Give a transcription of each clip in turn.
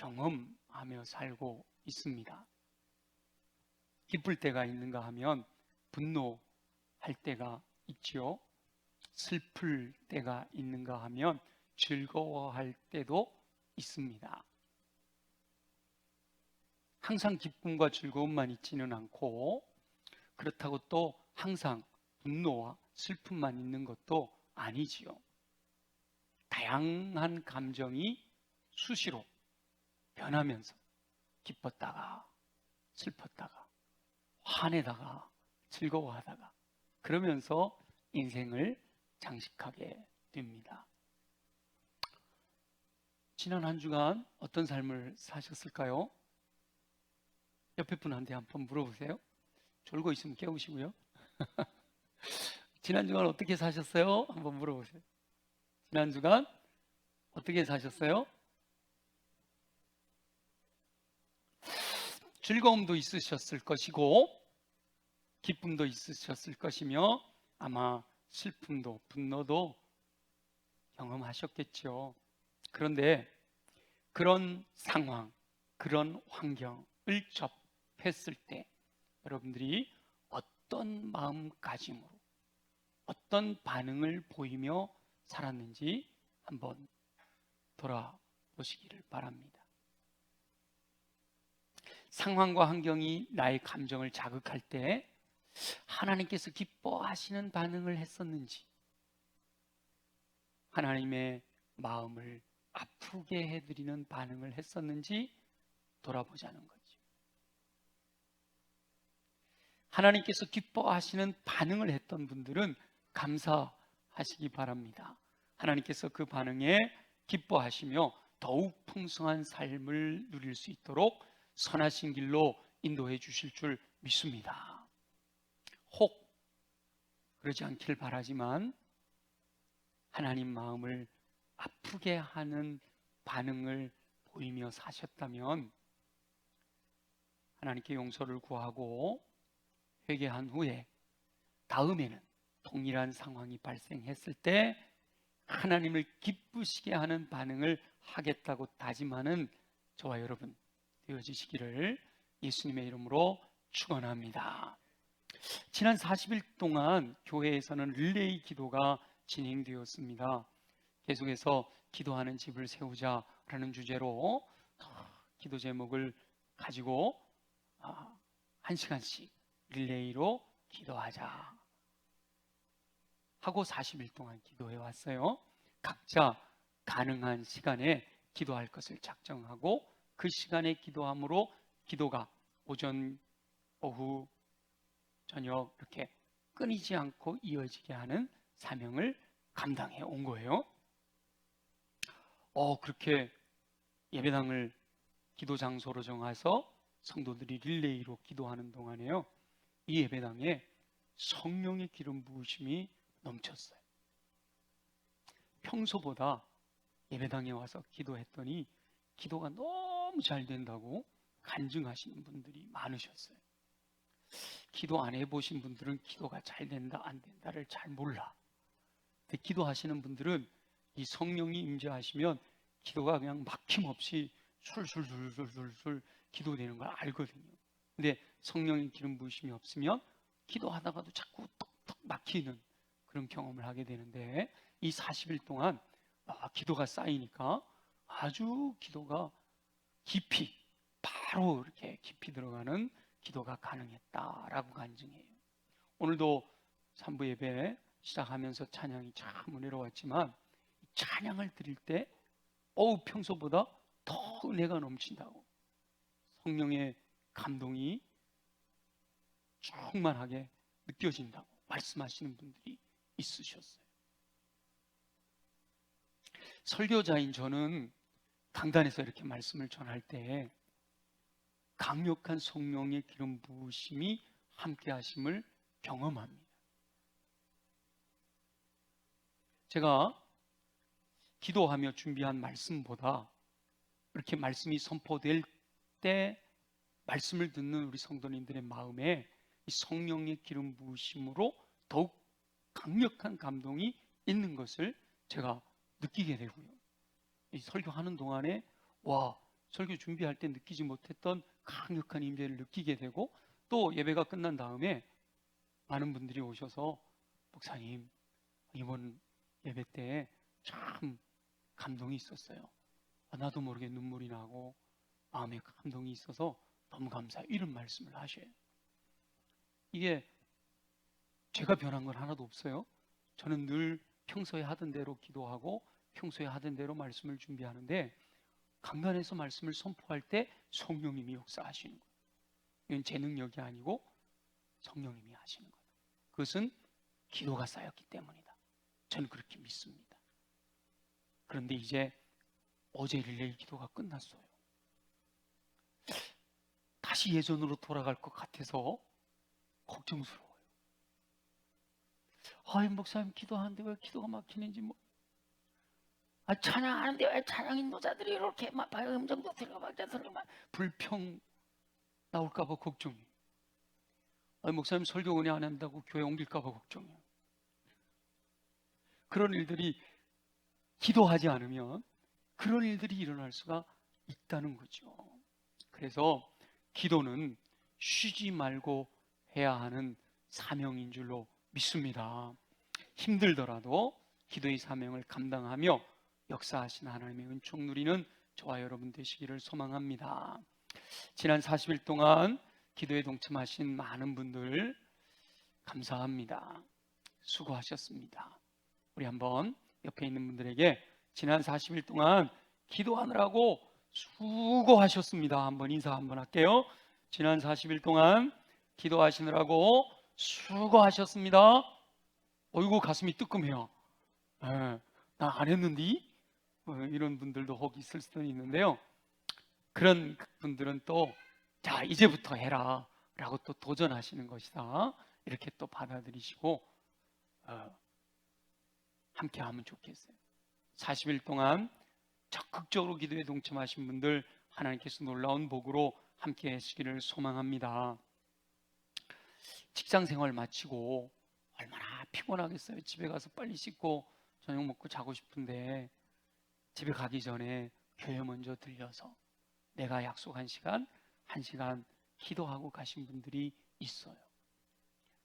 경험하며 살고 있습니다. 기쁠 때가 있는가 하면 분노할 때가 있지요. 슬플 때가 있는가 하면 즐거워할 때도 있습니다. 항상 기쁨과 즐거움만 있지는 않고, 그렇다고 또 항상 분노와 슬픔만 있는 것도 아니지요. 다양한 감정이 수시로 변하면서 기뻤다가 슬펐다가 화내다가 즐거워하다가 그러면서 인생을 장식하게 됩니다. 지난 한 주간 어떤 삶을 사셨을까요? 옆에 분한테 한번 물어보세요. 졸고 있으면 깨우시고요. 지난 주간 어떻게 사셨어요? 한번 물어보세요. 지난 주간 어떻게 사셨어요? 즐거움도 있으셨을 것이고 기쁨도 있으셨을 것이며 아마 슬픔도 분노도 경험하셨겠죠. 그런데 그런 상황, 그런 환경을 접했을 때 여러분들이 어떤 마음가짐으로 어떤 반응을 보이며 살았는지 한번 돌아보시기를 바랍니다. 상황과 환경이 나의 감정을 자극할 때 하나님께서 기뻐하시는 반응을 했었는지, 하나님의 마음을 아프게 해드리는 반응을 했었는지 돌아보자는 거죠. 하나님께서 기뻐하시는 반응을 했던 분들은 감사하시기 바랍니다. 하나님께서 그 반응에 기뻐하시며 더욱 풍성한 삶을 누릴 수 있도록 선하신 길로 인도해 주실 줄 믿습니다. 혹 그러지 않길 바라지만 하나님 마음을 아프게 하는 반응을 보이며 사셨다면 하나님께 용서를 구하고 회개한 후에 다음에는 동일한 상황이 발생했을 때 하나님을 기쁘시게 하는 반응을 하겠다고 다짐하는 저와 여러분 되어지시기를 예수님의 이름으로 축원합니다. 지난 40일 동안 교회에서는 릴레이 기도가 진행되었습니다. 계속해서 기도하는 집을 세우자라는 주제로 기도 제목을 가지고 1시간씩 릴레이로 기도하자 하고 40일 동안 기도해 왔어요. 각자 가능한 시간에 기도할 것을 작정하고 그 시간에 기도함으로 기도가 오전, 오후, 저녁 이렇게 끊이지 않고 이어지게 하는 사명을 감당해 온 거예요. 그렇게 예배당을 기도 장소로 정해서 성도들이 릴레이로 기도하는 동안에요, 이 예배당에 성령의 기름 부으심이 넘쳤어요. 평소보다 예배당에 와서 기도했더니 기도가 너무 잘 된다고 간증하시는 분들이 많으셨어요. 기도 안 해보신 분들은 기도가 잘 된다 안 된다를 잘 몰라. 근데 기도하시는 분들은 이 성령이 임재하시면 기도가 그냥 막힘없이 술술술술술 기도되는 걸 알거든요. 근데 성령의 기름 부으심이 없으면 기도하다가도 자꾸 톡톡 막히는 그런 경험을 하게 되는데, 이 40일 동안 기도가 쌓이니까 아주 기도가 깊이, 바로 이렇게 깊이 들어가는 기도가 가능했다라고 간증해요. 오늘도 3부 예배 시작하면서 찬양이 참 은혜로웠지만 찬양을 드릴 때 평소보다 더 은혜가 넘친다고, 성령의 감동이 충만하게 느껴진다고 말씀하시는 분들이 있으셨어요. 설교자인 저는 강단에서 이렇게 말씀을 전할 때 강력한 성령의 기름 부으심이 함께 하심을 경험합니다. 제가 기도하며 준비한 말씀보다 이렇게 말씀이 선포될 때 말씀을 듣는 우리 성도님들의 마음에 이 성령의 기름 부으심으로 더욱 강력한 감동이 있는 것을 제가 느끼게 되고요, 이 설교하는 동안에 설교 준비할 때 느끼지 못했던 강력한 임재를 느끼게 되고, 또 예배가 끝난 다음에 많은 분들이 오셔서 목사님, 이번 예배 때 참 감동이 있었어요. 나도 모르게 눈물이 나고 마음에 감동이 있어서 너무 감사해요. 이런 말씀을 하셔요. 이게 제가 변한 건 하나도 없어요. 저는 늘 평소에 하던 대로 기도하고 평소에 하던 대로 말씀을 준비하는데, 강단에서 말씀을 선포할 때 성령님이 역사하시는 거예요. 이건 제 능력이 아니고 성령님이 하시는 거예요. 그것은 기도가 쌓였기 때문이다. 저는 그렇게 믿습니다. 그런데 이제 어제 릴레이 기도가 끝났어요. 다시 예전으로 돌아갈 것 같아서 걱정스러워요. 목사님 기도하는데 왜 기도가 막히는지 찬양하는데 왜 찬양 인도자들이 이렇게 막 음정도 들어가고 불평 나올까봐 걱정해요. 목사님 설교 은혜 안 한다고 교회 옮길까봐 걱정해요. 그런 일들이, 기도하지 않으면 그런 일들이 일어날 수가 있다는 거죠. 그래서 기도는 쉬지 말고 해야 하는 사명인 줄로 믿습니다. 힘들더라도 기도의 사명을 감당하며 역사하신 하나님의 은총 누리는 저와 여러분 되시기를 소망합니다. 지난 40일 동안 기도에 동참하신 많은 분들 감사합니다. 수고하셨습니다. 우리 한번 옆에 있는 분들에게 지난 40일 동안 기도하느라고 수고하셨습니다. 한번 인사 한번 할게요. 지난 40일 동안 기도하시느라고 수고하셨습니다. 어이구, 가슴이 뜨끔해요. 나 안 했는데? 이런 분들도 혹 있을 수도 있는데요. 그런 분들은 또 자, 이제부터 해라 라고 또 도전하시는 것이다, 이렇게 또 받아들이시고 함께 하면 좋겠어요. 40일 동안 적극적으로 기도에 동참하신 분들, 하나님께서 놀라운 복으로 함께 하시기를 소망합니다. 직장 생활 마치고 얼마나 피곤하겠어요. 집에 가서 빨리 씻고 저녁 먹고 자고 싶은데, 집에 가기 전에 교회 먼저 들려서 내가 약속한 시간 1시간 기도하고 가신 분들이 있어요.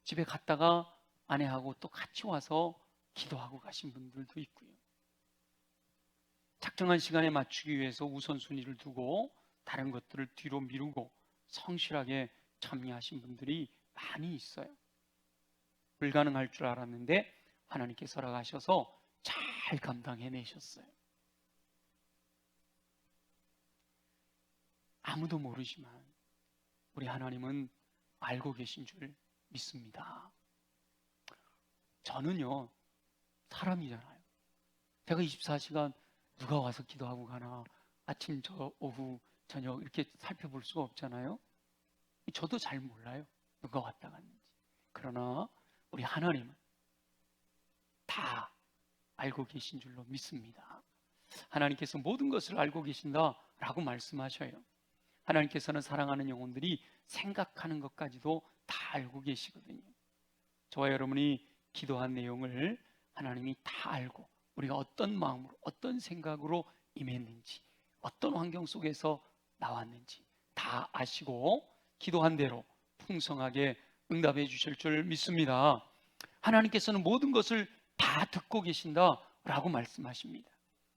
집에 갔다가 아내하고 또 같이 와서 기도하고 가신 분들도 있고요. 작정한 시간에 맞추기 위해서 우선순위를 두고 다른 것들을 뒤로 미루고 성실하게 참여하신 분들이 많이 있어요. 불가능할 줄 알았는데 하나님께서 허락하셔서 잘 감당해내셨어요. 아무도 모르지만 우리 하나님은 알고 계신 줄 믿습니다. 저는요, 사람이잖아요. 제가 24시간 누가 와서 기도하고 가나, 아침, 오후, 저녁 이렇게 살펴볼 수가 없잖아요. 저도 잘 몰라요, 누가 왔다 갔는지. 그러나 우리 하나님은 다 알고 계신 줄로 믿습니다. 하나님께서 모든 것을 알고 계신다라고 말씀하셔요. 하나님께서는 사랑하는 영혼들이 생각하는 것까지도 다 알고 계시거든요. 저와 여러분이 기도한 내용을 하나님이 다 알고, 우리가 어떤 마음으로 어떤 생각으로 임했는지, 어떤 환경 속에서 나왔는지 다 아시고 기도한 대로 풍성하게 응답해 주실 줄 믿습니다. 하나님께서는 모든 것을 다 듣고 계신다라고 말씀하십니다.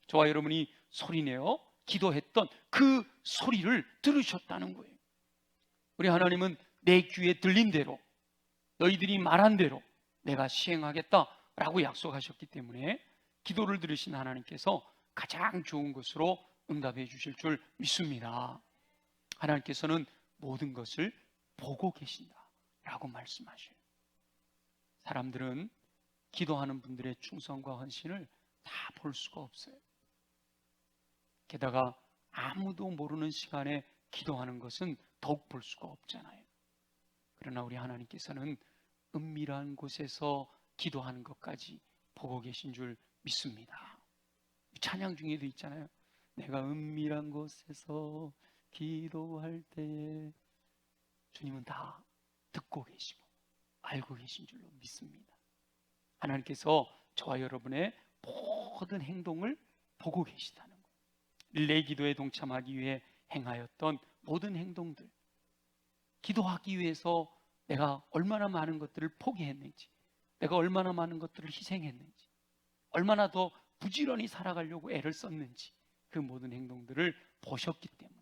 저와 여러분이 소리내어 기도했던 그 소리를 들으셨다는 거예요. 우리 하나님은 내 귀에 들린 대로, 너희들이 말한 대로 내가 시행하겠다라고 약속하셨기 때문에 기도를 들으신 하나님께서 가장 좋은 것으로 응답해 주실 줄 믿습니다. 하나님께서는 모든 것을 보고 계신다라고 말씀하셔요. 사람들은 기도하는 분들의 충성과 헌신을 다 볼 수가 없어요. 게다가 아무도 모르는 시간에 기도하는 것은 더욱 볼 수가 없잖아요. 그러나 우리 하나님께서는 은밀한 곳에서 기도하는 것까지 보고 계신 줄 믿습니다. 찬양 중에도 있잖아요. 내가 은밀한 곳에서 기도할 때에 주님은 다 듣고 계시고 알고 계신 줄로 믿습니다. 하나님께서 저와 여러분의 모든 행동을 보고 계시다는 거예요. 릴레이 기도에 동참하기 위해 행하였던 모든 행동들, 기도하기 위해서 내가 얼마나 많은 것들을 포기했는지, 내가 얼마나 많은 것들을 희생했는지, 얼마나 더 부지런히 살아가려고 애를 썼는지, 그 모든 행동들을 보셨기 때문에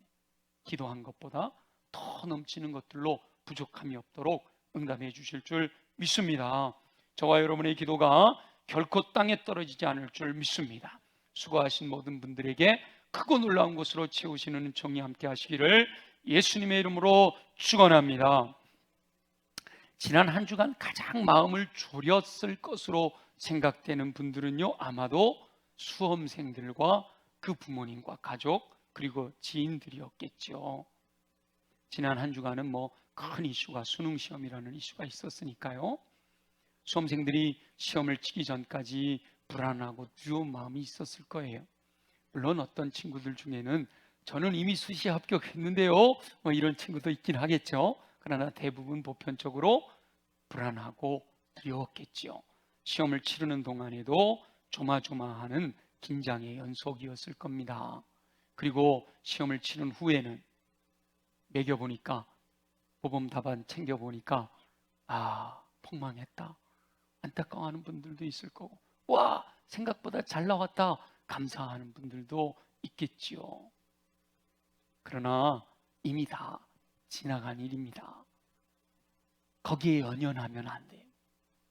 기도한 것보다 더 넘치는 것들로 부족함이 없도록 응답해 주실 줄 믿습니다. 저와 여러분의 기도가 결코 땅에 떨어지지 않을 줄 믿습니다. 수고하신 모든 분들에게 크고 놀라운 것으로 채우시는 은총이 함께 하시기를 예수님의 이름으로 축원합니다. 지난 한 주간 가장 마음을 졸였을 것으로 생각되는 분들은요, 아마도 수험생들과 그 부모님과 가족 그리고 지인들이었겠죠. 지난 한 주간은 큰 이슈가 수능 시험이라는 이슈가 있었으니까요. 수험생들이 시험을 치기 전까지 불안하고 두려운 마음이 있었을 거예요. 물론 어떤 친구들 중에는 저는 이미 수시에 합격했는데요, 이런 친구도 있긴 하겠죠. 그러나 대부분 보편적으로 불안하고 두려웠겠죠. 시험을 치르는 동안에도 조마조마하는 긴장의 연속이었을 겁니다. 그리고 시험을 치른 후에는 매겨보니까, 모범 답안 챙겨보니까 폭망했다, 안타까워하는 분들도 있을 거고, 와, 생각보다 잘 나왔다, 감사하는 분들도 있겠지요. 그러나 이미 다 지나간 일입니다. 거기에 연연하면 안 돼요.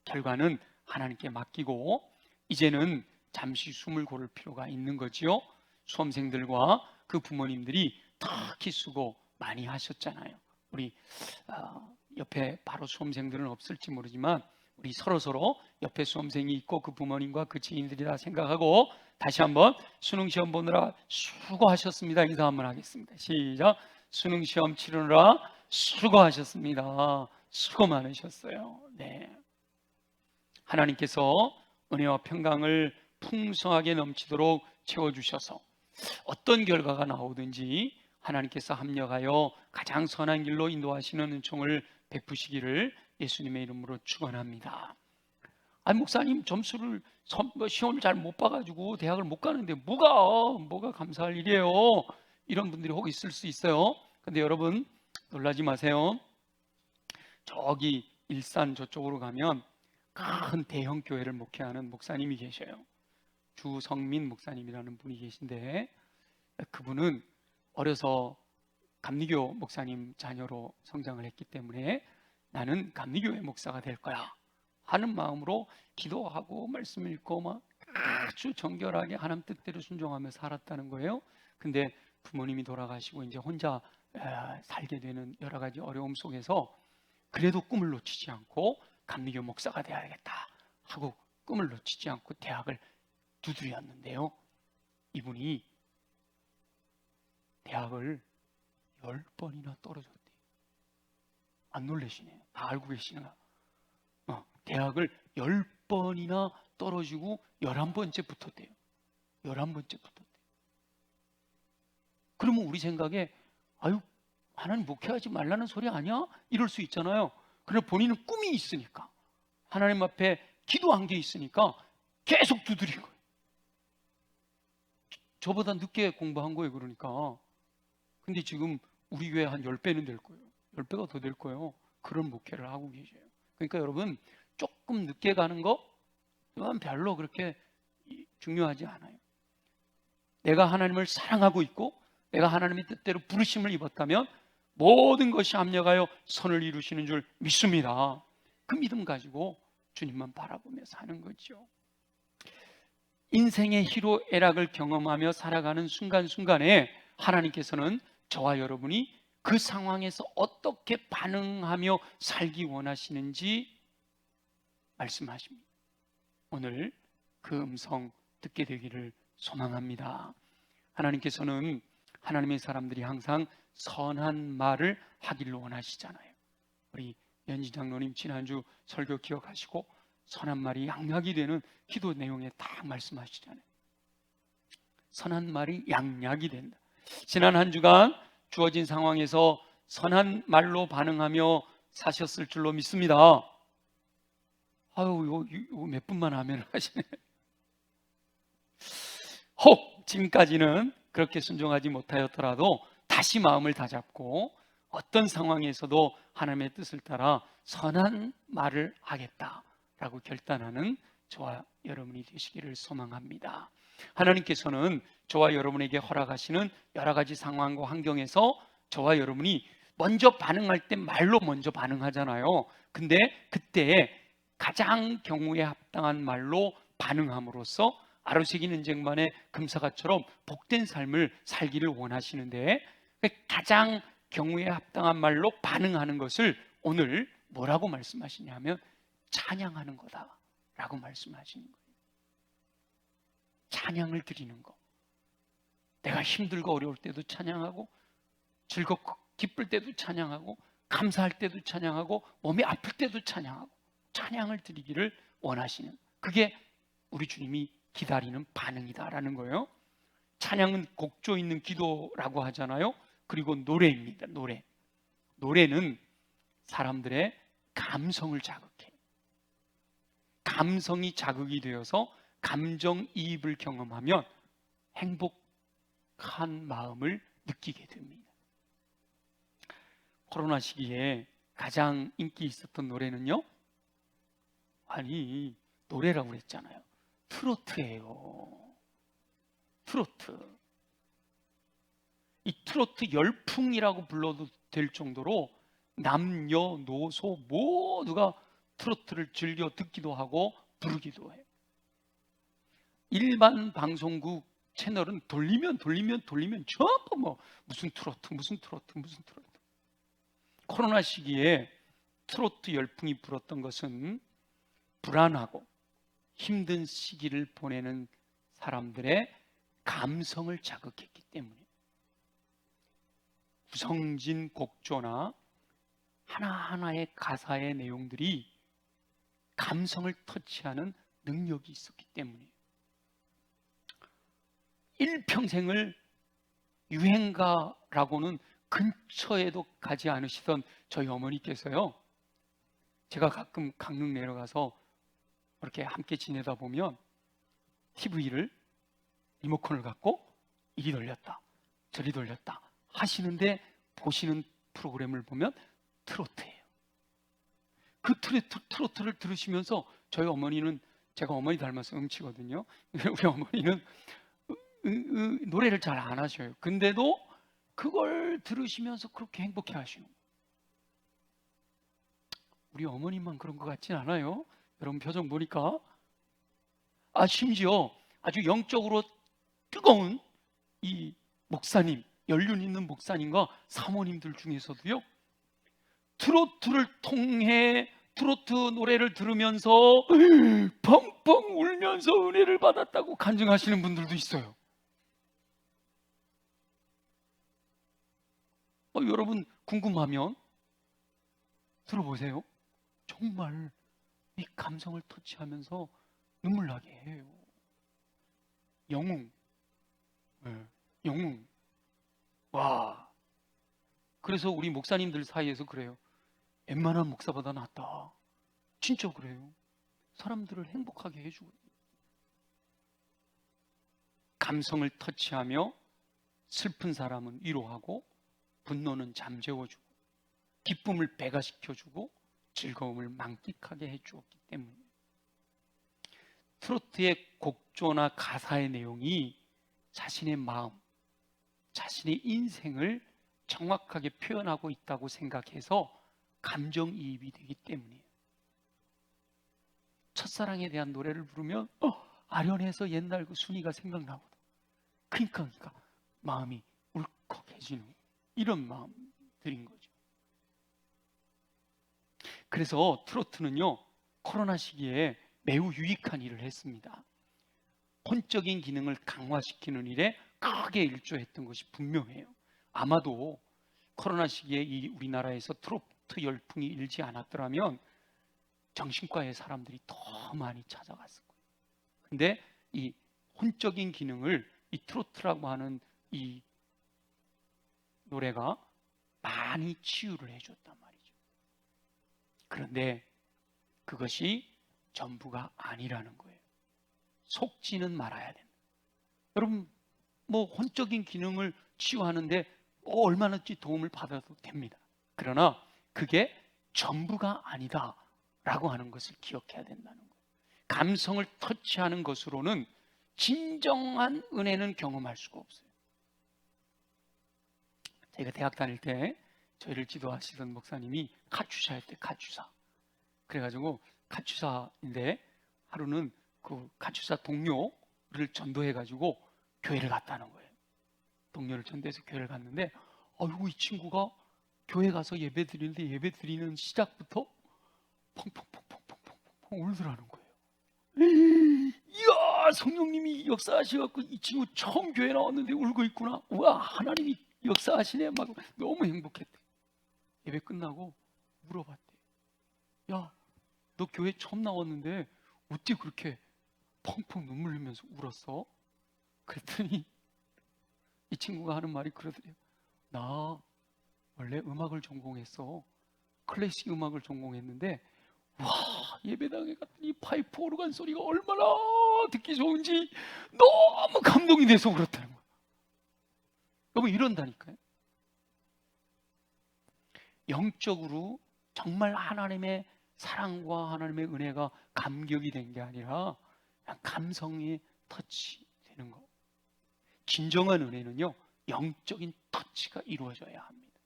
결과는 하나님께 맡기고 이제는 잠시 숨을 고를 필요가 있는 거지요. 수험생들과 그 부모님들이 특히 수고 많이 하셨잖아요. 우리 옆에 바로 수험생들은 없을지 모르지만 우리 서로 옆에 수험생이 있고 그 부모님과 그 지인들이라 생각하고 다시 한번 수능시험 보느라 수고하셨습니다. 인사 한번 하겠습니다. 시작. 수능시험 치르느라 수고하셨습니다. 수고 많으셨어요. 네. 하나님께서 은혜와 평강을 풍성하게 넘치도록 채워주셔서 어떤 결과가 나오든지 하나님께서 합력하여 가장 선한 길로 인도하시는 은총을 베푸시기를 예수님의 이름으로 축원합니다. 목사님 점수를 시험을 잘 못 봐가지고 대학을 못 가는데 뭐가 감사할 일이에요. 이런 분들이 혹 있을 수 있어요. 근데 여러분 놀라지 마세요. 저기 일산 저쪽으로 가면 큰 대형 교회를 목회하는 목사님이 계셔요. 주성민 목사님이라는 분이 계신데, 그분은 어려서 감리교 목사님 자녀로 성장을 했기 때문에 나는 감리교회 목사가 될 거야 하는 마음으로 기도하고 말씀 읽고 아주 정결하게 하나님 뜻대로 순종하며 살았다는 거예요. 근데 부모님이 돌아가시고 이제 혼자 살게 되는 여러 가지 어려움 속에서 그래도 꿈을 놓치지 않고 감리교 목사가 되어야겠다 하고 꿈을 놓치지 않고 대학을 두드렸는데요, 이분이 대학을 10번이나 떨어졌대요. 안 놀라시네요. 다 알고 계시나? 대학을 10번이나 떨어지고 11번째 붙었대요. 11번째 붙었대요. 그러면 우리 생각에 하나님 목회하지 말라는 소리 아니야? 이럴 수 있잖아요. 그러나 본인은 꿈이 있으니까, 하나님 앞에 기도한 게 있으니까 계속 두드린 거예요. 저보다 늦게 공부한 거예요. 그러니까. 근데 지금 우리 교회 한 10배는 될 거예요. 10배가 더 될 거예요. 그런 목회를 하고 계셔요. 그러니까 여러분, 조금 늦게 가는 거는 별로 그렇게 중요하지 않아요. 내가 하나님을 사랑하고 있고 내가 하나님의 뜻대로 부르심을 입었다면 모든 것이 합력하여 선을 이루시는 줄 믿습니다. 그 믿음 가지고 주님만 바라보며 사는 거죠. 인생의 희로애락을 경험하며 살아가는 순간순간에 하나님께서는 저와 여러분이 그 상황에서 어떻게 반응하며 살기 원하시는지 말씀하십니다. 오늘 그 음성 듣게 되기를 소망합니다. 하나님께서는 하나님의 사람들이 항상 선한 말을 하기를 원하시잖아요. 우리 연지 장로님 지난주 설교 기억하시고 선한 말이 양약이 되는 기도 내용에 딱 말씀하시잖아요. 선한 말이 양약이 된다. 지난 한 주간 주어진 상황에서 선한 말로 반응하며 사셨을 줄로 믿습니다. 이거 몇 분만 하면 하시네. 혹 지금까지는 그렇게 순종하지 못하였더라도 다시 마음을 다잡고 어떤 상황에서도 하나님의 뜻을 따라 선한 말을 하겠다라고 결단하는 저와 여러분이 되시기를 소망합니다. 하나님께서는 저와 여러분에게 허락하시는 여러 가지 상황과 환경에서 저와 여러분이 먼저 반응할 때 말로 먼저 반응하잖아요. 근데 그때 가장 경우에 합당한 말로 반응함으로써 아로새긴 은쟁반의 금사가처럼 복된 삶을 살기를 원하시는데, 가장 경우에 합당한 말로 반응하는 것을 오늘 뭐라고 말씀하시냐면 찬양하는 거다라고 말씀하시는 거예요. 찬양을 드리는 거. 내가 힘들고 어려울 때도 찬양하고, 즐겁고 기쁠 때도 찬양하고, 감사할 때도 찬양하고, 몸이 아플 때도 찬양하고, 찬양을 드리기를 원하시는, 그게 우리 주님이 기다리는 반응이다라는 거예요. 찬양은 곡조 있는 기도라고 하잖아요. 그리고 노래입니다. 노래는 사람들의 감성을 자극해요. 감성이 자극이 되어서 감정이입을 경험하면 행복한 마음을 느끼게 됩니다. 코로나 시기에 가장 인기 있었던 노래는요, 아니 노래라고 그랬잖아요. 트로트예요. 트로트. 이 트로트 열풍이라고 불러도 될 정도로 남녀노소 모두가 트로트를 즐겨 듣기도 하고 부르기도 해요. 일반 방송국 채널은 돌리면 전부 무슨 트로트. 코로나 시기에 트로트 열풍이 불었던 것은 불안하고 힘든 시기를 보내는 사람들의 감성을 자극했기 때문에, 구성진 곡조나 하나하나의 가사의 내용들이 감성을 터치하는 능력이 있었기 때문에, 일평생을 유행가라고는 근처에도 가지 않으시던 저희 어머니께서요, 제가 가끔 강릉 내려가서 이렇게 함께 지내다 보면 TV를, 리모컨을 갖고 이리 돌렸다 저리 돌렸다 하시는데, 보시는 프로그램을 보면 트로트예요. 그 트로트를 들으시면서 저희 어머니는, 제가 어머니 닮아서 음치거든요. 우리 어머니는 노래를 잘 안 하셔요. 근데도 그걸 들으시면서 그렇게 행복해 하시는 거예요. 우리 어머님만 그런 것 같진 않아요. 여러분 표정 보니까. 심지어 아주 영적으로 뜨거운 이 목사님, 연륜 있는 목사님과 사모님들 중에서도요, 트로트를 통해 트로트 노래를 들으면서 펑펑 울면서 은혜를 받았다고 간증하시는 분들도 있어요. 여러분 궁금하면 들어보세요. 정말 이 감성을 터치하면서 눈물 나게 해요. 영웅. 와. 그래서 우리 목사님들 사이에서 그래요. 웬만한 목사보다 낫다. 진짜 그래요. 사람들을 행복하게 해주고, 감성을 터치하며 슬픈 사람은 위로하고, 분노는 잠재워주고, 기쁨을 배가시켜주고, 즐거움을 만끽하게 해주었기 때문에, 트로트의 곡조나 가사의 내용이 자신의 마음, 자신의 인생을 정확하게 표현하고 있다고 생각해서 감정이입이 되기 때문이에요. 첫사랑에 대한 노래를 부르면 아련해서 옛날 그 순이가 생각나거든. 그러니까 마음이 울컥해지는 이런 마음들인 거죠. 그래서 트로트는요, 코로나 시기에 매우 유익한 일을 했습니다. 혼적인 기능을 강화시키는 일에 크게 일조했던 것이 분명해요. 아마도 코로나 시기에 이 우리나라에서 트로트 열풍이 일지 않았더라면 정신과의 사람들이 더 많이 찾아갔을 거예요. 근데 이 혼적인 기능을 이 트로트라고 하는 이 노래가 많이 치유를 해줬단 말이죠. 그런데 그것이 전부가 아니라는 거예요. 속지는 말아야 된다. 여러분, 혼적인 기능을 치유하는데 얼마든지 도움을 받아도 됩니다. 그러나 그게 전부가 아니다라고 하는 것을 기억해야 된다는 거예요. 감성을 터치하는 것으로는 진정한 은혜는 경험할 수가 없어요. 제가 대학 다닐 때 저희를 지도하시던 목사님이 카추사일 때 카추사. 그래가지고 카추사인데 하루는 그 카추사 동료를 전도해가지고 교회를 갔다는 거예요. 동료를 전도해서 교회를 갔는데, 아이고, 이 친구가 교회 가서 예배 드리는데 예배 드리는 시작부터 펑펑펑펑펑펑 울더라는 거예요. 이야, 성령님이 역사하셔갖고 이 친구 처음 교회 나왔는데 울고 있구나. 우와, 하나님이 역사하시네. 막 너무 행복했대. 예배 끝나고 물어봤대. 야, 너 교회 처음 나왔는데 어떻게 그렇게 펑펑 눈물 흘리면서 울었어? 그랬더니 이 친구가 하는 말이 그러더래요. 나 원래 음악을 전공했어. 클래식 음악을 전공했는데, 와, 예배당에 갔더니 파이프 오르간 소리가 얼마나 듣기 좋은지 너무 감동이 돼서 그렇다는 거예요. 여러분, 이런다니까요. 영적으로 정말 하나님의 사랑과 하나님의 은혜가 감격이 된 게 아니라 그냥 감성이 터치되는 거. 진정한 은혜는요, 영적인 터치가 이루어져야 합니다.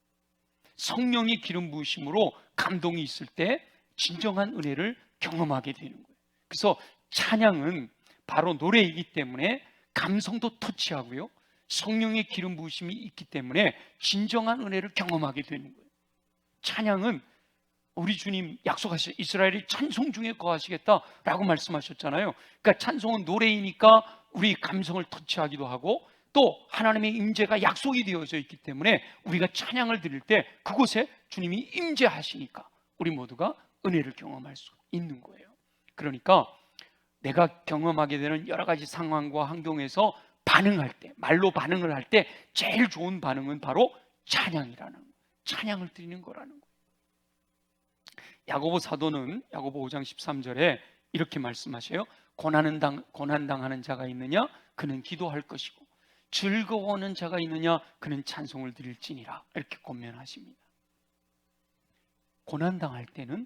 성령의 기름 부으심으로 감동이 있을 때 진정한 은혜를 경험하게 되는 거예요. 그래서 찬양은 바로 노래이기 때문에 감성도 터치하고요, 성령의 기름 부으심이 있기 때문에 진정한 은혜를 경험하게 되는 거예요. 찬양은 우리 주님 약속하신 이스라엘이 찬송 중에 거하시겠다라고 말씀하셨잖아요. 그러니까 찬송은 노래이니까 우리 감성을 터치하기도 하고, 또 하나님의 임재가 약속이 되어져 있기 때문에 우리가 찬양을 드릴 때 그곳에 주님이 임재하시니까 우리 모두가 은혜를 경험할 수 있는 거예요. 그러니까 내가 경험하게 되는 여러 가지 상황과 환경에서 반응할 때, 말로 반응을 할 때 제일 좋은 반응은 바로 찬양이라는 거예요. 찬양을 드리는 거라는 거예요. 야고보 사도는 야고보 5장 13절에 이렇게 말씀하셔요. 고난당하는 자가 있느냐? 그는 기도할 것이고, 즐거워하는 자가 있느냐? 그는 찬송을 드릴지니라. 이렇게 권면하십니다. 고난당할 때는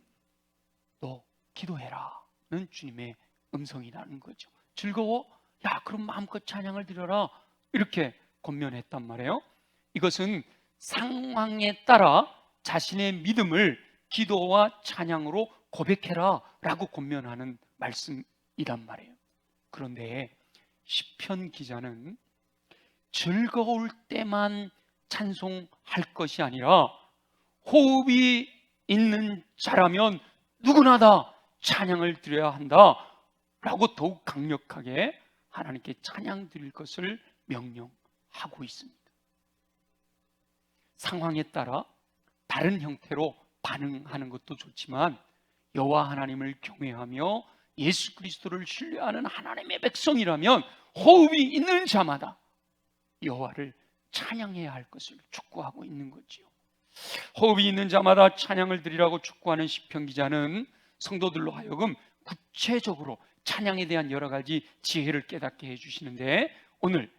너 기도해라는 주님의 음성이라는 거죠. 즐거워? 야, 그럼 마음껏 찬양을 드려라. 이렇게 권면했단 말이에요. 이것은 상황에 따라 자신의 믿음을 기도와 찬양으로 고백해라 라고 권면하는 말씀이란 말이에요. 그런데 시편 기자는 즐거울 때만 찬송할 것이 아니라 호흡이 있는 자라면 누구나 다 찬양을 드려야 한다 라고 더욱 강력하게 하나님께 찬양 드릴 것을 명령하고 있습니다. 상황에 따라 다른 형태로 반응하는 것도 좋지만 여호와 하나님을 경외하며 예수 그리스도를 신뢰하는 하나님의 백성이라면 호흡이 있는 자마다 여호와를 찬양해야 할 것을 촉구하고 있는 거지요. 호흡이 있는 자마다 찬양을 드리라고 촉구하는 시편 기자는 성도들로 하여금 구체적으로 찬양에 대한 여러 가지 지혜를 깨닫게 해주시는데, 오늘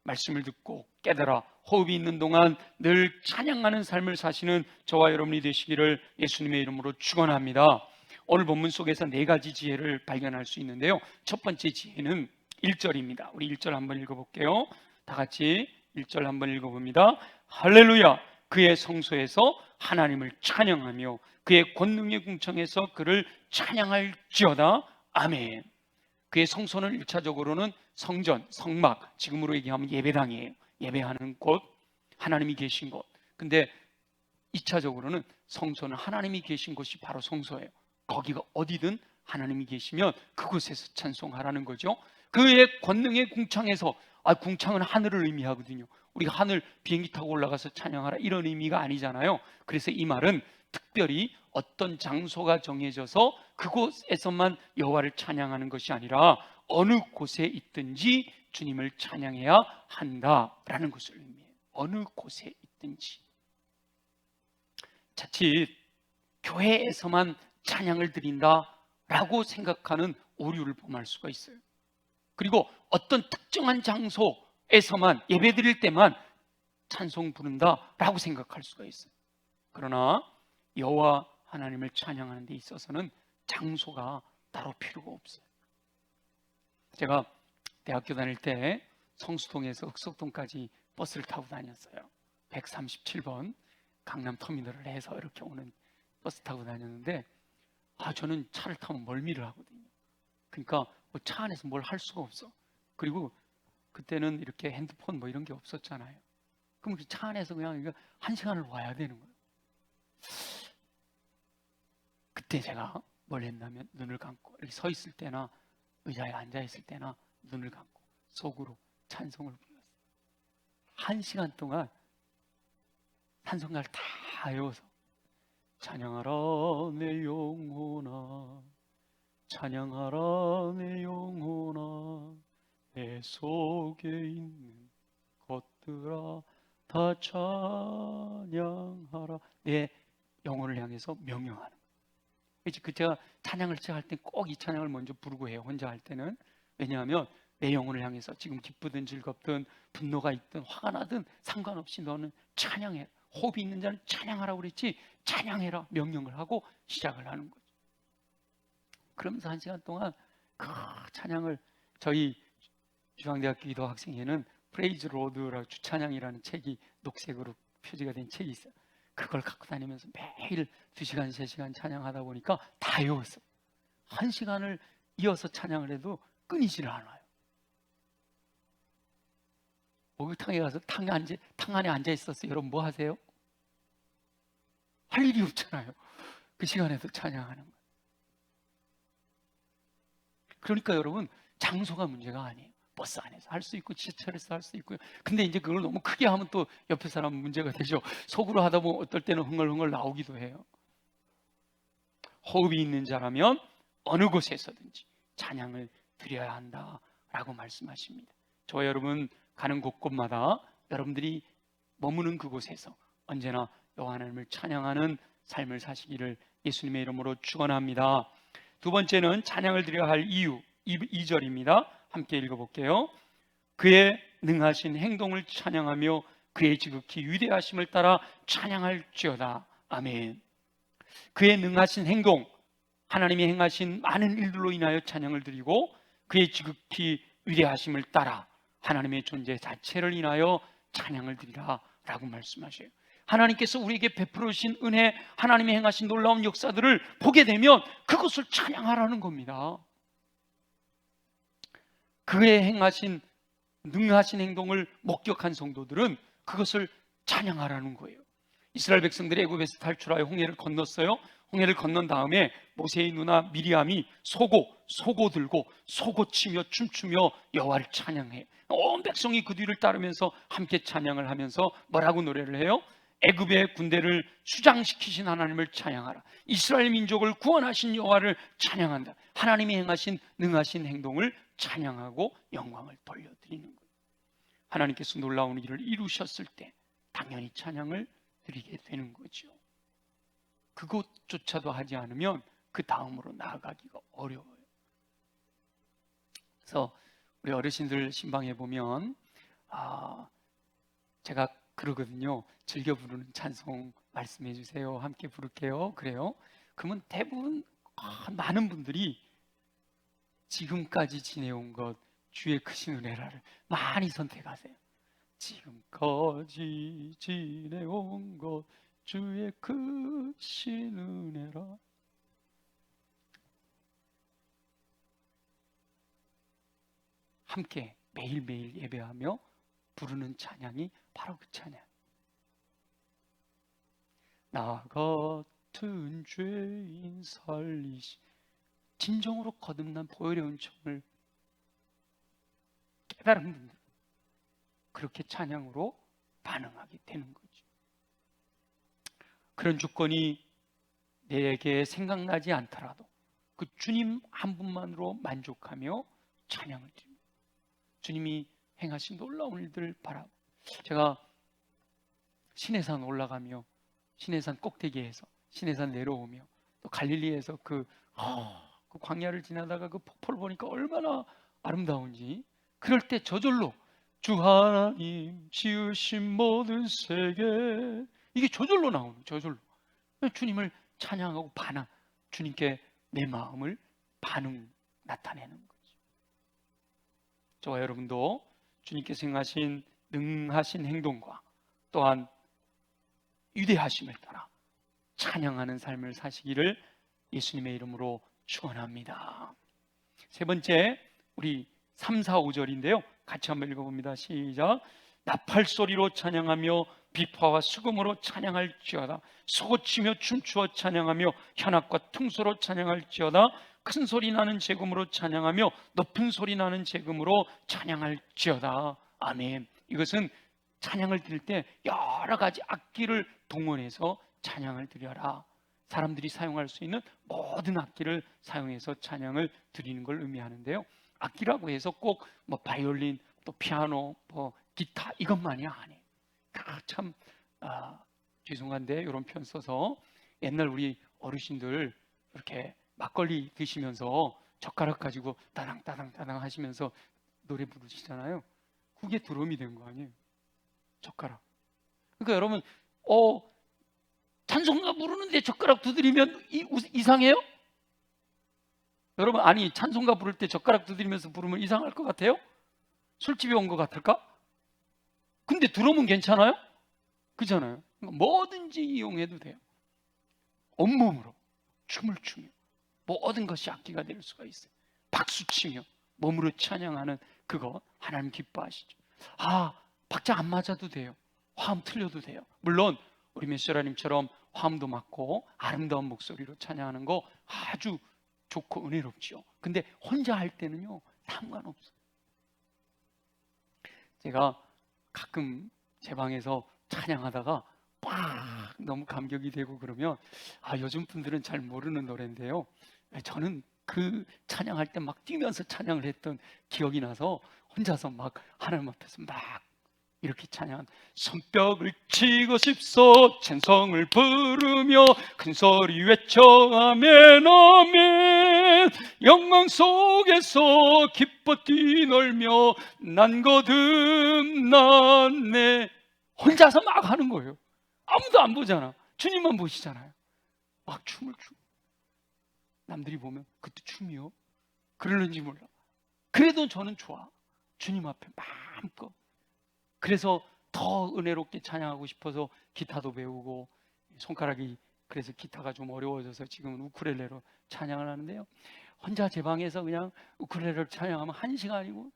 말씀을 듣고 깨달아 호흡이 있는 동안 늘 찬양하는 삶을 사시는 저와 여러분이 되시기를 예수님의 이름으로 축원합니다. 오늘 본문 속에서 네 가지 지혜를 발견할 수 있는데요, 첫 번째 지혜는 1절입니다. 우리 1절 한번 읽어볼게요. 다 같이 1절 한번 읽어봅니다. 할렐루야! 그의 성소에서 하나님을 찬양하며 그의 권능의 궁창에서 그를 찬양할지어다. 아멘. 그의 성소는 1차적으로는 성전, 성막, 지금으로 얘기하면 예배당이에요. 예배하는 곳, 하나님이 계신 곳. 근데 2차적으로는 성소는 하나님이 계신 곳이 바로 성소예요. 거기가 어디든 하나님이 계시면 그곳에서 찬송하라는 거죠. 그의 권능의 궁창에서, 궁창은 하늘을 의미하거든요. 우리가 하늘 비행기 타고 올라가서 찬양하라 이런 의미가 아니잖아요. 그래서 이 말은 특별히 어떤 장소가 정해져서 그곳에서만 여호와를 찬양하는 것이 아니라 어느 곳에 있든지 주님을 찬양해야 한다라는 것을 의미해요. 어느 곳에 있든지. 자칫 교회에서만 찬양을 드린다라고 생각하는 오류를 범할 수가 있어요. 그리고 어떤 특정한 장소에서만 예배 드릴 때만 찬송 부른다라고 생각할 수가 있어요. 그러나 여호와 하나님을 찬양하는 데 있어서는 장소가 따로 필요가 없어요. 제가 대학교 다닐 때 성수동에서 흑석동까지 버스를 타고 다녔어요. 137번 강남터미널을 해서 이렇게 오는 버스 타고 다녔는데 저는 차를 타면 멀미를 하거든요. 그러니까 뭐 차 안에서 뭘 할 수가 없어. 그리고 그때는 이렇게 핸드폰 뭐 이런 게 없었잖아요. 그럼 그 차 안에서 그냥 이거 1시간을 와야 되는 거예요. 그때 제가 뭘 했냐면 눈을 감고 이렇게 서 있을 때나 의자에 앉아 있을 때나 눈을 감고 속으로 찬송을 불렀어요. 1시간 동안 찬송가를 다 외워서 찬양하라 내 영혼아, 찬양하라 내 영혼아, 내 속에 있는 것들아 다 찬양하라. 내 영혼을 향해서 명령하는 거예요. 그 제가 찬양을 시작할 때 꼭 이 찬양을 먼저 부르고 해요. 혼자 할 때는. 왜냐하면 내 영혼을 향해서 지금 기쁘든 즐겁든 분노가 있든 화가 나든 상관없이 너는 찬양해. 호흡이 있는 자는 찬양하라고 그랬지, 찬양해라 명령을 하고 시작을 하는 거죠. 그러면서 1시간 동안 그 찬양을, 저희 중앙대학교 기도 학생회는 프레이즈 로드라고 주찬양이라는 책이 녹색으로 표지가 된 책이 있어요. 그걸 갖고 다니면서 매일 2시간, 3시간 찬양하다 보니까 다 외웠어요. 1시간을 이어서 찬양을 해도 끊이지를 않아요. 목욕탕에 가서 탕 안에 앉아 있었어요. 여러분 뭐 하세요? 할 일이 없잖아요. 그 시간에도 찬양하는 거예요. 그러니까 여러분, 장소가 문제가 아니에요. 버스 안에서 할 수 있고 지하철에서 할 수 있고요. 근데 이제 그걸 너무 크게 하면 또 옆에 사람은 문제가 되죠. 속으로 하다 보면 어떨 때는 흥얼흥얼 나오기도 해요. 호흡이 있는 자라면 어느 곳에서든지 찬양을 드려야 한다라고 말씀하십니다. 저와 여러분 가는 곳곳마다 여러분들이 머무는 그곳에서 언제나 여호와 하나님을 찬양하는 삶을 사시기를 예수님의 이름으로 축원합니다. 두 번째는 찬양을 드려야 할 이유, 2절입니다. 함께 읽어볼게요. 그의 능하신 행동을 찬양하며 그의 지극히 위대하심을 따라 찬양할지어다. 아멘. 그의 능하신 행동, 하나님이 행하신 많은 일들로 인하여 찬양을 드리고, 그의 지극히 위대하심을 따라 하나님의 존재 자체를 인하여 찬양을 드리라 라고 말씀하셔요. 하나님께서 우리에게 베풀어 주신 은혜, 하나님이 행하신 놀라운 역사들을 보게 되면 그것을 찬양하라는 겁니다. 그의 행하신 능하신 행동을 목격한 성도들은 그것을 찬양하라는 거예요. 이스라엘 백성들이 애굽에서 탈출하여 홍해를 건넜어요. 홍해를 건넌 다음에 모세의 누나 미리암이 소고 들고 소고치며 춤추며 여호와를 찬양해요. 온 백성이 그 뒤를 따르면서 함께 찬양을 하면서 뭐라고 노래를 해요? 애굽의 군대를 수장시키신 하나님을 찬양하라. 이스라엘 민족을 구원하신 여호와를 찬양한다. 하나님이 행하신 능하신 행동을 찬양하고 영광을 돌려드리는 거예요. 하나님께서 놀라운 일을 이루셨을 때 당연히 찬양을 드리게 되는 거죠. 그것조차도 하지 않으면 그 다음으로 나아가기가 어려워요. 그래서 우리 어르신들 신방에 보면 제가 그러거든요. 즐겨 부르는 찬송 말씀해 주세요. 함께 부를게요. 그래요. 그러면 대부분 많은 분들이 지금까지 지내온 것 주의 크신 은혜라를 많이 선택하세요. 지금까지 지내온 것 주의 크신 은혜라. 함께 매일매일 예배하며 부르는 찬양이 바로 그 찬양. 나 같은 죄인 살리시. 진정으로 거듭난 보혈의 은총을 깨달은 분들, 그렇게 찬양으로 반응하게 되는 거죠. 그런 조건이 내게 생각나지 않더라도 그 주님 한 분만으로 만족하며 찬양을 드립니다. 주님이 행하신 놀라운 일들을 바라고, 제가 시내산 올라가며 시내산 꼭대기에서 시내산 내려오며 또 갈릴리에서 그 광야를 지나다가 그 폭포를 보니까 얼마나 아름다운지, 그럴 때 저절로 주 하나님 지으신 모든 세계. 이게 저절로 나오는 거예요. 저절로. 주님을 찬양하고 반응, 주님께 내 마음을 반응 나타내는 거죠. 저와 여러분도 주님께서 행하신 능하신 행동과 또한 위대하심을 따라 찬양하는 삶을 사시기를 예수님의 이름으로 축원합니다. 세 번째, 우리 3, 4, 5절인데요. 같이 한번 읽어봅니다. 시작. 나팔소리로 찬양하며 비파와 수금으로 찬양할지어다. 소고치며 춤추어 찬양하며 현악과 퉁소로 찬양할지어다. 큰 소리 나는 제금으로 찬양하며 높은 소리 나는 제금으로 찬양할지어다. 아멘. 이것은 찬양을 드릴 때 여러 가지 악기를 동원해서 찬양을 드려라. 사람들이 사용할 수 있는 모든 악기를 사용해서 찬양을 드리는 걸 의미하는데요. 악기라고 해서 꼭 뭐 바이올린, 또 피아노, 뭐 기타 이것만이 아니에요. 참 죄송한데 이런 표현 써서 옛날 우리 어르신들 이렇게 막걸리 드시면서 젓가락 가지고 따당따당 하시면서 노래 부르시잖아요. 그게 드럼이 된 거 아니에요? 젓가락. 그러니까 여러분 찬송가 부르는데 젓가락 두드리면 이상해요? 여러분, 아니 찬송가 부를 때 젓가락 두드리면서 부르면 이상할 것 같아요? 술집에 온 것 같을까? 근데 드럼은 괜찮아요? 그잖아요. 그러니까 뭐든지 이용해도 돼요. 온몸으로 춤을 추며 모든 것이 악기가 될 수가 있어요. 박수치며 몸으로 찬양하는 그거 하나님 기뻐하시죠. 박자 안 맞아도 돼요. 화음 틀려도 돼요. 물론 우리 메시아님처럼 화음도 맞고 아름다운 목소리로 찬양하는 거 아주 좋고 은혜롭죠. 근데 혼자 할 때는요 상관없어요. 제가 가끔 제 방에서 찬양하다가 막 너무 감격이 되고 그러면 요즘 분들은 잘 모르는 노래인데요, 저는 그 찬양할 때 막 뛰면서 찬양을 했던 기억이 나서 혼자서 막 하나님 앞에서 막 이렇게 찬양. 손뼉을 치고 싶소 찬송을 부르며 큰 소리 외쳐 아멘 아멘. 영광 속에서 기뻐 뛰놀며 난 거듭났네. 혼자서 막 하는 거예요. 아무도 안 보잖아. 주님만 보시잖아요. 막 춤을 추고 남들이 보면 그것도 춤이요? 그러는지 몰라. 그래도 저는 좋아. 주님 앞에 마음껏. 그래서 더 은혜롭게 찬양하고 싶어서 기타도 배우고, 손가락이 그래서 기타가 좀 어려워져서 지금은 우쿨렐레로 찬양을 하는데요, 혼자 제 방에서 그냥 우쿨렐레로 찬양하면 1시간이고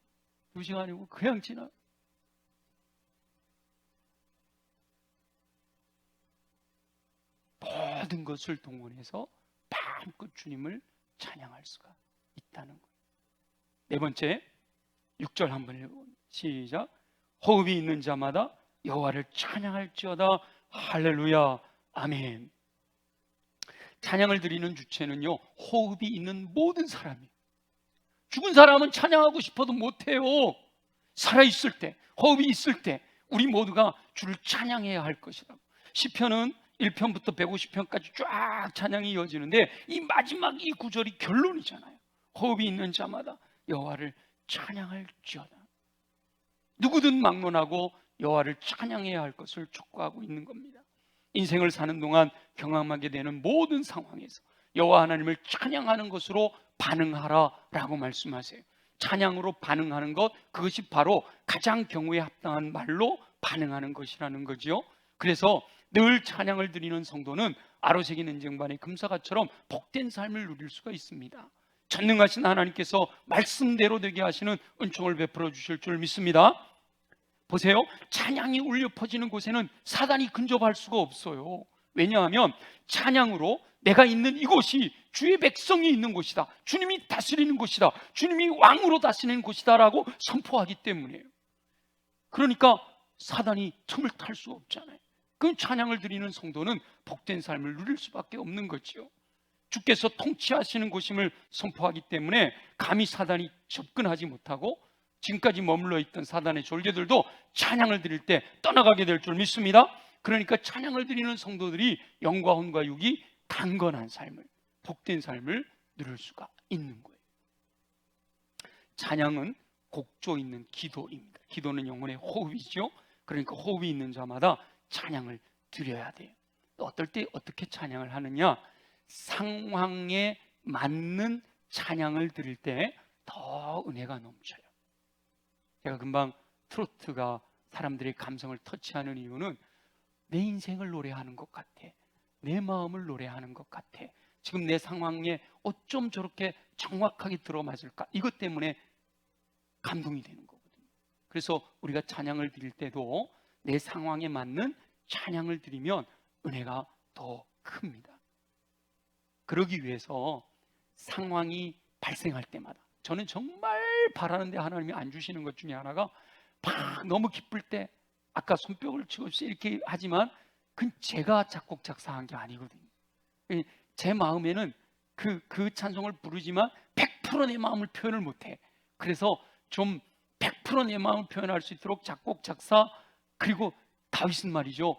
2시간이고 그냥 지나. 모든 것을 동원해서 마음껏 주님을 찬양할 수가 있다는 거예요. 네 번째, 6절 한번 읽어보세요. 시작. 호흡이 있는 자마다 여호와를 찬양할지어다. 할렐루야 아멘. 찬양을 드리는 주체는요 호흡이 있는 모든 사람이에요. 죽은 사람은 찬양하고 싶어도 못해요. 살아있을 때, 호흡이 있을 때 우리 모두가 주를 찬양해야 할 것이라고. 시편은 1편부터 150편까지 쫙 찬양이 이어지는데 이 마지막 이 구절이 결론이잖아요. 호흡이 있는 자마다 여호와를 찬양할지어다. 누구든 막론하고 여호와를 찬양해야 할 것을 촉구하고 있는 겁니다. 인생을 사는 동안 경험하게 되는 모든 상황에서 여호와 하나님을 찬양하는 것으로 반응하라라고 말씀하세요. 찬양으로 반응하는 것, 그것이 바로 가장 경우에 합당한 말로 반응하는 것이라는 거죠. 그래서 늘 찬양을 드리는 성도는 아로새긴 은쟁반의 금사과처럼 복된 삶을 누릴 수가 있습니다. 전능하신 하나님께서 말씀대로 되게 하시는 은총을 베풀어 주실 줄 믿습니다. 보세요. 찬양이 울려 퍼지는 곳에는 사단이 근접할 수가 없어요. 왜냐하면 찬양으로 내가 있는 이곳이 주의 백성이 있는 곳이다, 주님이 다스리는 곳이다, 주님이 왕으로 다스리는 곳이다 라고 선포하기 때문이에요. 그러니까 사단이 틈을 탈 수 없잖아요. 그럼 찬양을 드리는 성도는 복된 삶을 누릴 수밖에 없는 거지요. 주께서 통치하시는 곳임을 선포하기 때문에 감히 사단이 접근하지 못하고 지금까지 머물러 있던 사단의 졸개들도 찬양을 드릴 때 떠나가게 될 줄 믿습니다. 그러니까 찬양을 드리는 성도들이 영과 혼과 육이 강건한 삶을, 복된 삶을 누릴 수가 있는 거예요. 찬양은 곡조 있는 기도입니다. 기도는 영혼의 호흡이죠. 그러니까 호흡이 있는 자마다 찬양을 드려야 돼요. 또 어떨 때 어떻게 찬양을 하느냐? 상황에 맞는 찬양을 드릴 때 더 은혜가 넘쳐요. 제가 금방 트로트가 사람들의 감성을 터치하는 이유는 내 인생을 노래하는 것 같아, 내 마음을 노래하는 것 같아, 지금 내 상황에 어쩜 저렇게 정확하게 들어맞을까, 이것 때문에 감동이 되는 거거든요. 그래서 우리가 찬양을 드릴 때도 내 상황에 맞는 찬양을 드리면 은혜가 더 큽니다. 그러기 위해서 상황이 발생할 때마다, 저는 정말 바라는데 하나님이 안 주시는 것 중에 하나가, 막 너무 기쁠 때 아까 손뼉을 치고 이렇게 하지만 그건 제가 작곡 작사한 게 아니거든요. 제 마음에는 그 찬송을 부르지만 100%내 마음을 표현을 못해. 그래서 좀 100%내 마음을 표현할 수 있도록 작곡 작사, 그리고 다윗은 말이죠,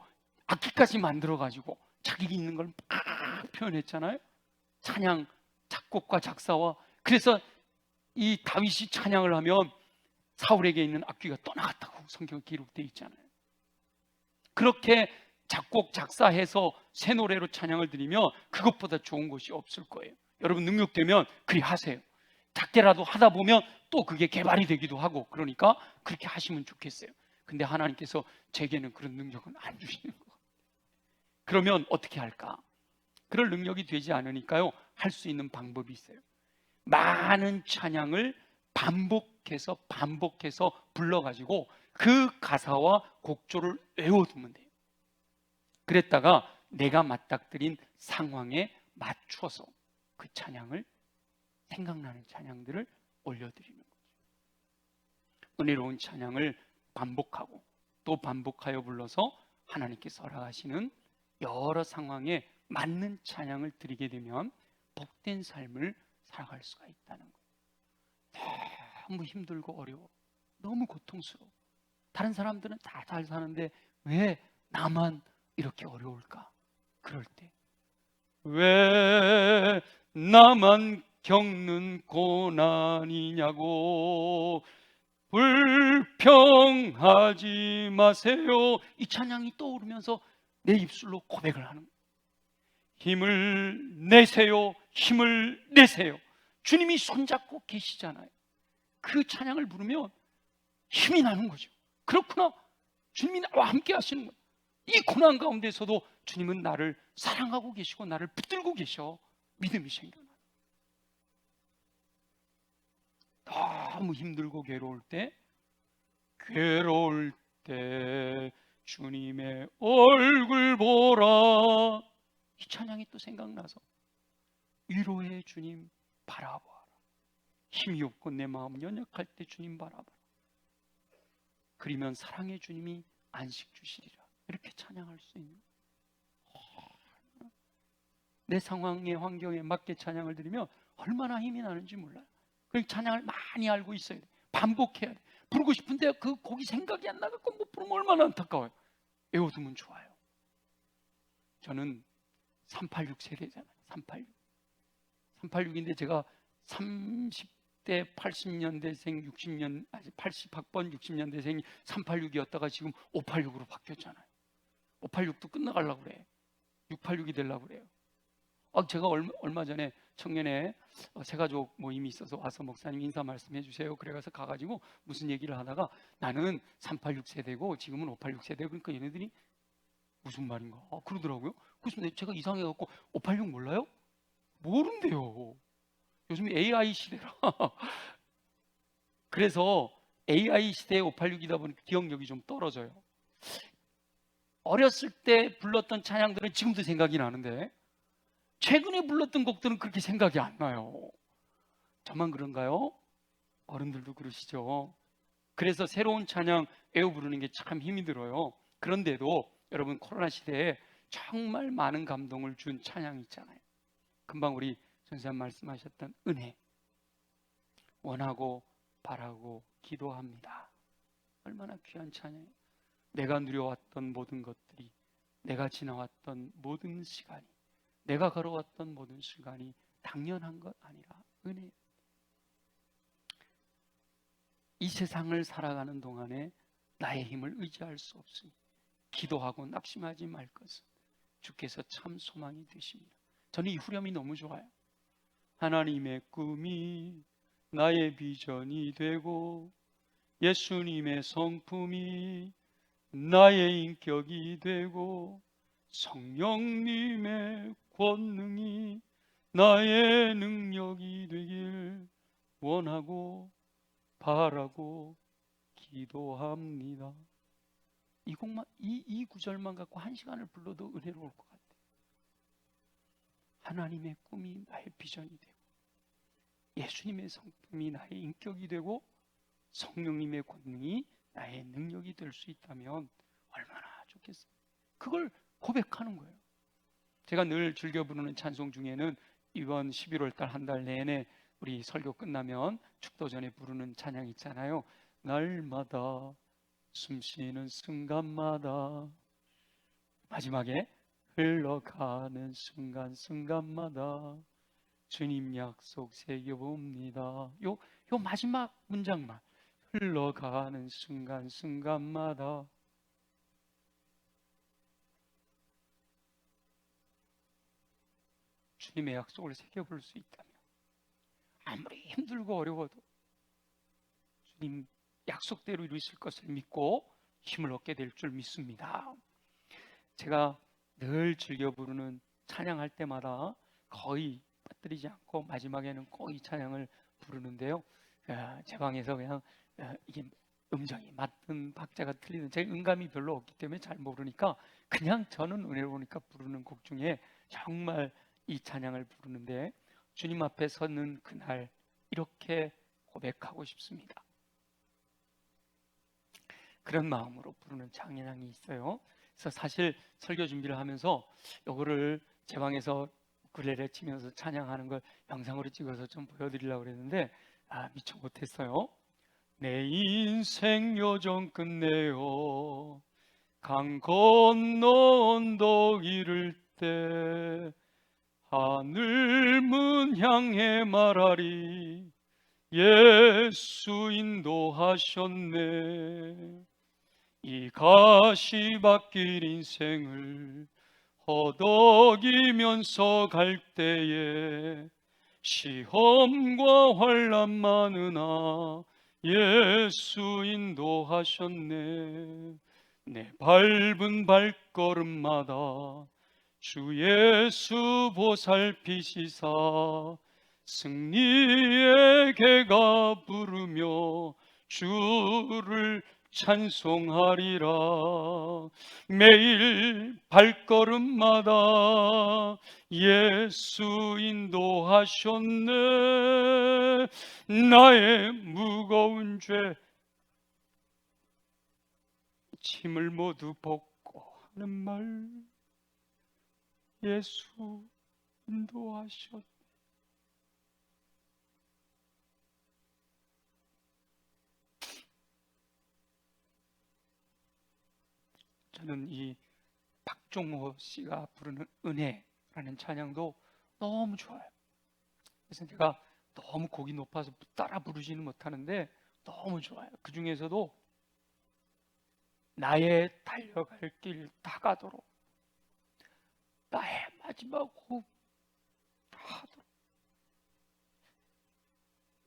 악기까지 만들어 가지고 자기 있는 걸 막 표현했잖아요. 찬양 작곡과 작사와. 그래서 이 다윗이 찬양을 하면 사울에게 있는 악귀가 떠나갔다고 성경에 기록되어 있잖아요. 그렇게 작곡 작사해서 새 노래로 찬양을 드리면 그것보다 좋은 것이 없을 거예요. 여러분 능력되면 그리 하세요. 작게라도 하다 보면 또 그게 개발이 되기도 하고, 그러니까 그렇게 하시면 좋겠어요. 근데 하나님께서 제게는 그런 능력은 안 주시는 거예요. 그러면 어떻게 할까? 그럴 능력이 되지 않으니까요, 할 수 있는 방법이 있어요. 많은 찬양을 반복해서 불러가지고 그 가사와 곡조를 외워두면 돼요. 그랬다가 내가 맞닥뜨린 상황에 맞춰서 그 찬양을, 생각나는 찬양들을 올려드리는 거죠. 은혜로운 찬양을 반복하고 또 반복하여 불러서 하나님께서 허락하시는 여러 상황에 맞는 찬양을 드리게 되면 복된 삶을 살아갈 수가 있다는 거예요. 너무 힘들고 어려워, 너무 고통스러워, 다른 사람들은 다 잘 사는데 왜 나만 이렇게 어려울까? 그럴 때 왜 나만 겪는 고난이냐고 불평하지 마세요. 이 찬양이 떠오르면서 내 입술로 고백을 하는 거예요. 힘을 내세요, 힘을 내세요. 주님이 손잡고 계시잖아요. 그 찬양을 부르면 힘이 나는 거죠. 그렇구나, 주님이 나와 함께 하시는 거예요. 이 고난 가운데서도 주님은 나를 사랑하고 계시고 나를 붙들고 계셔. 믿음이 생겨나요. 너무 힘들고 괴로울 때 주님의 얼굴 보라, 이 찬양이 또 생각나서 위로의 주님 바라보아라. 힘이 없고 내 마음 연약할 때 주님 바라봐라. 그러면 사랑의 주님이 안식 주시리라. 이렇게 찬양할 수 있는, 내 상황의 환경에 맞게 찬양을 드리면 얼마나 힘이 나는지 몰라요. 그 찬양을 많이 알고 있어야 돼. 반복해야 돼. 부르고 싶은데 그 곡이 생각이 안 나갖고 못 부르면 얼마나 안타까워요. 외워두면 좋아요. 저는 386 세대잖아요. 386인데 제가 30대 80년대생 80학번 60년대생이 386이었다가 지금 586으로 바뀌었잖아요. 586도 끝나가려고 그래. 686이 되려고 그래요. 제가 얼마 전에 청년회 새가족 모임이 있어서 와서 목사님 인사 말씀해 주세요. 그래가서 가가지고 무슨 얘기를 하다가 나는 386 세대고 지금은 586 세대. 그러니까 얘네들이 무슨 말인가 그러더라고요. 그래서 제가 이상해갖고 586 몰라요? 모른대요. 요즘 AI 시대라. 그래서 AI 시대에 586이다 보니까 기억력이 좀 떨어져요. 어렸을 때 불렀던 찬양들은 지금도 생각이 나는데 최근에 불렀던 곡들은 그렇게 생각이 안 나요. 저만 그런가요? 어른들도 그러시죠. 그래서 새로운 찬양 외워 부르는 게 참 힘이 들어요. 그런데도 여러분 코로나 시대에 정말 많은 감동을 준 찬양이 있잖아요. 금방 우리 전사님 말씀하셨던 은혜, 원하고 바라고 기도합니다. 얼마나 귀한 찬양이에요. 내가 누려왔던 모든 것들이, 내가 지나왔던 모든 시간이, 내가 걸어왔던 모든 시간이 당연한 것 아니라 은혜. 이 세상을 살아가는 동안에 나의 힘을 의지할 수 없으니 기도하고 낙심하지 말 것은 주께서 참 소망이 되십니다. 저는 이 후렴이 너무 좋아요. 하나님의 꿈이 나의 비전이 되고 예수님의 성품이 나의 인격이 되고 성령님의 권능이 나의 능력이 되길 원하고 바라고 기도합니다. 이 곡만, 이 구절만 갖고 한 시간을 불러도 은혜로울 것 같아요. 하나님의 꿈이 나의 비전이 되고 예수님의 성품이 나의 인격이 되고 성령님의 권능이 나의 능력이 될 수 있다면 얼마나 좋겠어요. 그걸 고백하는 거예요. 제가 늘 즐겨 부르는 찬송 중에는 이번 11월 달 한 달 내내 우리 설교 끝나면 축도 전에 부르는 찬양 있잖아요. 날마다 숨쉬는 순간마다 마지막에 흘러가는 순간순간마다 주님 약속 새겨봅니다. 요 마지막 문장만 흘러가는 순간순간마다 주님의 약속을 새겨볼 수 있다면 아무리 힘들고 어려워도 주님 약속대로 이루실 것을 믿고 힘을 얻게 될 줄 믿습니다. 제가 늘 즐겨 부르는 찬양할 때마다 거의 빠뜨리지 않고 마지막에는 꼭 이 찬양을 부르는데요. 제 방에서 그냥 이게 음정이 맞든 박자가 틀리든 제 음감이 별로 없기 때문에 잘 모르니까 그냥 저는 은혜로우니까 부르는 곡 중에 정말 이 찬양을 부르는데 주님 앞에 서는 그날 이렇게 고백하고 싶습니다. 그런 마음으로 부르는 찬양이 있어요. 그래서 사실 설교 준비를 하면서 이거를 제 방에서 우쿨렐레 치면서 찬양하는 걸 영상으로 찍어서 좀 보여드리려고 그랬는데 미처 못했어요. 내 인생 여정 끝내어 강 건너 언덕 이를 때 하늘 문 향해 말하리 예수 인도하셨네. 이 가시밭길 인생을 허덕이면서 갈 때에 시험과 환난 많으나 예수 인도하셨네. 내 밟은 발걸음마다 주 예수 보살피시사 승리의 개가 부르며 주를 찬송하리라. 매일 발걸음마다 예수 인도하셨네. 나의 무거운 죄 짐을 모두 벗고 하는 말 예수 인도하셨네. 저는 이 박종호 씨가 부르는 은혜라는 찬양도 너무 좋아요. 그래서 제가 너무 곡이 높아서 따라 부르지는 못하는데 너무 좋아요. 그 중에서도 나의 달려갈 길 다가도록 나의 마지막 호흡 다하도록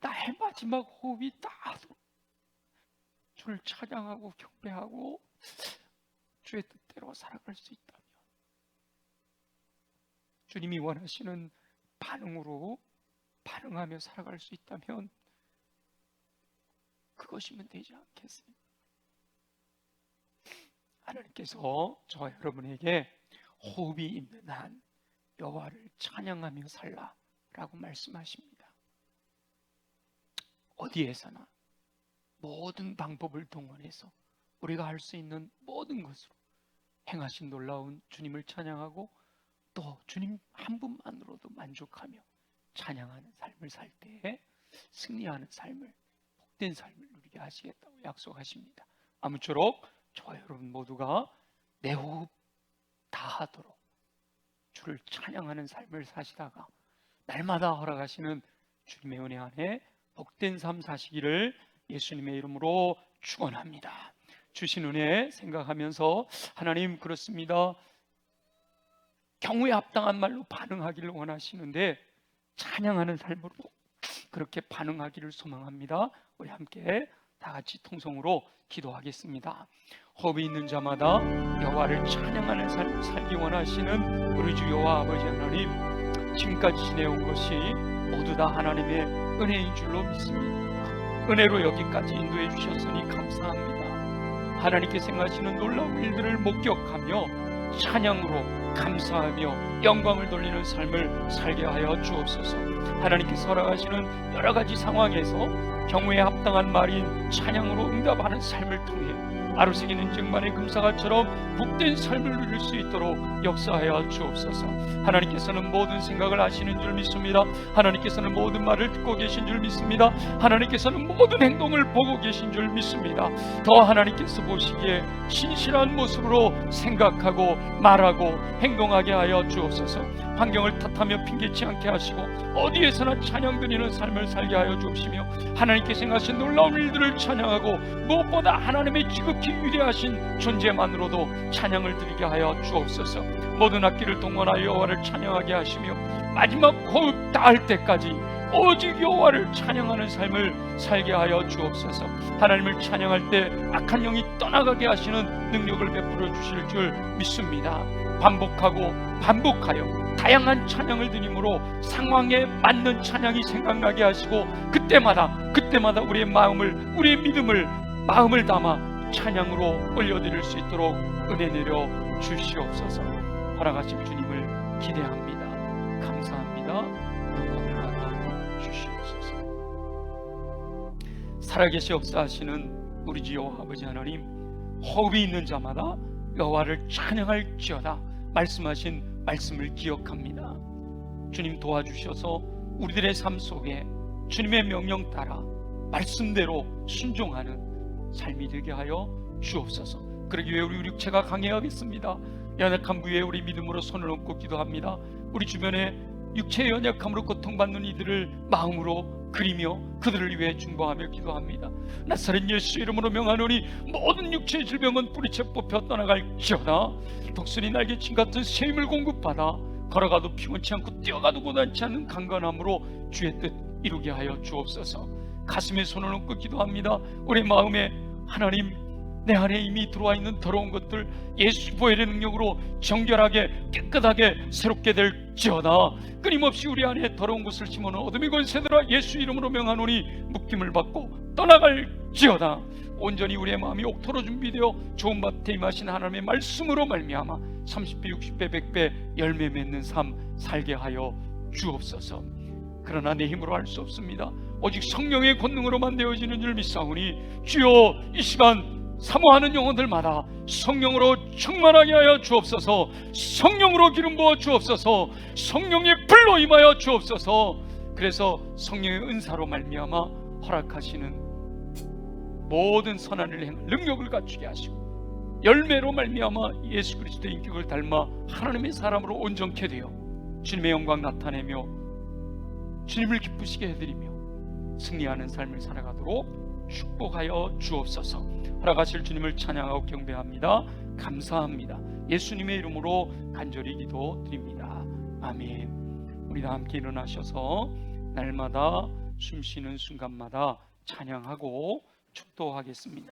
나의 마지막 호흡이 다하도록 주를 찬양하고 경배하고 주의 뜻대로 살아갈 수 있다면 주님이 원하시는 반응으로 반응하며 살아갈 수 있다면 그것이면 되지 않겠어요? 하나님께서 저와 여러분에게 호흡이 있는 한 여호와를 찬양하며 살라라고 말씀하십니다. 어디에서나 모든 방법을 동원해서 우리가 할 수 있는 모든 것으로 행하신 놀라운 주님을 찬양하고 또 주님 한 분만으로도 만족하며 찬양하는 삶을 살 때에 승리하는 삶을, 복된 삶을 누리게 하시겠다고 약속하십니다. 아무쪼록 저와 여러분 모두가 내 호흡 다하도록 주를 찬양하는 삶을 사시다가 날마다 허락하시는 주님의 은혜 안에 복된 삶 사시기를 예수님의 이름으로 축원합니다. 주신 은혜 생각하면서 하나님, 그렇습니다. 경우에 합당한 말로 반응하기를 원하시는데 찬양하는 삶으로 그렇게 반응하기를 소망합니다. 우리 함께 다 같이 통성으로 기도하겠습니다. 호흡이 있는 자마다 여호와를 찬양하는 삶을 살기 원하시는 우리 주 여호와 아버지 하나님, 지금까지 지내온 것이 모두 다 하나님의 은혜인 줄로 믿습니다. 은혜로 여기까지 인도해 주셨으니 감사합니다. 하나님께서 행하시는 놀라운 일들을 목격하며 찬양으로 감사하며 영광을 돌리는 삶을 살게 하여 주옵소서. 하나님께서 허락하시는 여러 가지 상황에서 경우에 합당한 말인 찬양으로 응답하는 삶을 통해 아루새기는 증만의 금사과처럼 복된 삶을 누릴 수 있도록 역사하여 주옵소서. 하나님께서는 모든 생각을 아시는 줄 믿습니다. 하나님께서는 모든 말을 듣고 계신 줄 믿습니다. 하나님께서는 모든 행동을 보고 계신 줄 믿습니다. 더 하나님께서 보시기에 신실한 모습으로 생각하고 말하고 행동하게 하여 주옵소서. 환경을 탓하며 핑계치 않게 하시고 어디에서나 찬양 드리는 삶을 살게 하여 주옵시며, 하나님께서 행하신 놀라운 일들을 찬양하고 무엇보다 하나님의 지극히 위대하신 존재만으로도 찬양을 드리게 하여 주옵소서. 모든 악기를 동원하여 여호와를 찬양하게 하시며 마지막 호흡 닿을 때까지 오직 여호와를 찬양하는 삶을 살게 하여 주옵소서. 하나님을 찬양할 때 악한 영이 떠나가게 하시는 능력을 베풀어 주실 줄 믿습니다. 반복하고 반복하여 다양한 찬양을 드림으로 상황에 맞는 찬양이 생각나게 하시고 그때마다 우리의 마음을, 우리의 믿음을, 마음을 담아 찬양으로 올려드릴 수 있도록 은혜 내려 주시옵소서. 허락하실 주님을 기대합니다. 감사합니다. 영광을 받아 주시옵소서. 살아계시 역사하시는 우리 주 여호와 아버지 하나님, 호흡이 있는 자마다 여호와를 찬양할지어다 말씀하신 말씀을 기억합니다. 주님 도와주셔서 우리들의 삶 속에 주님의 명령 따라 말씀대로 순종하는 삶이 되게 하여 주옵소서. 그러기 위해 우리 육체가 강해야겠습니다. 연약한 부위에 우리 믿음으로 손을 얹고 기도합니다. 우리 주변에 육체의 연약함으로 고통받는 이들을 마음으로 그리며 그들을 위해 중보하며 기도합니다. 나사렛 예수 이름으로 명하노니 모든 육체의 질병은 뿌리채 뽑혀 떠나갈지어다. 독수리 날개친 같은 새 힘을 공급받아 걸어가도 피곤치 않고 뛰어가도 고단치 않는 강건함으로 주의 뜻 이루게 하여 주옵소서. 가슴에 손을 얹고 기도합니다. 우리 마음에 하나님, 내 안에 이미 들어와 있는 더러운 것들 예수 보혈의 능력으로 정결하게 깨끗하게 새롭게 될지어다. 끊임없이 우리 안에 더러운 것을 심어놓은 어둠의 권세들아 예수 이름으로 명하노니 묶임을 받고 떠나갈지어다. 온전히 우리의 마음이 옥토로 준비되어 좋은 밭에 임하신 하나님의 말씀으로 말미암아 30배 60배 100배 열매 맺는 삶 살게 하여 주옵소서. 그러나 내 힘으로 할 수 없습니다. 오직 성령의 권능으로만 되어지는 줄 믿사오니 주여, 이 시간 사모하는 영혼들마다 성령으로 충만하게 하여 주옵소서. 성령으로 기름 부어 주옵소서. 성령의 불로 임하여 주옵소서. 그래서 성령의 은사로 말미암아 허락하시는 모든 선한 일을 행할 능력을 갖추게 하시고 열매로 말미암아 예수 그리스도의 인격을 닮아 하나님의 사람으로 온전케 되어 주님의 영광 나타내며 주님을 기쁘시게 해드리며 승리하는 삶을 살아가도록 축복하여 주옵소서. 허락하실 주님을 찬양하고 경배합니다. 감사합니다. 예수님의 이름으로 간절히 기도드립니다. 아멘. 우리 다 함께 일어나셔서 날마다 숨쉬는 순간마다 찬양하고 축도하겠습니다.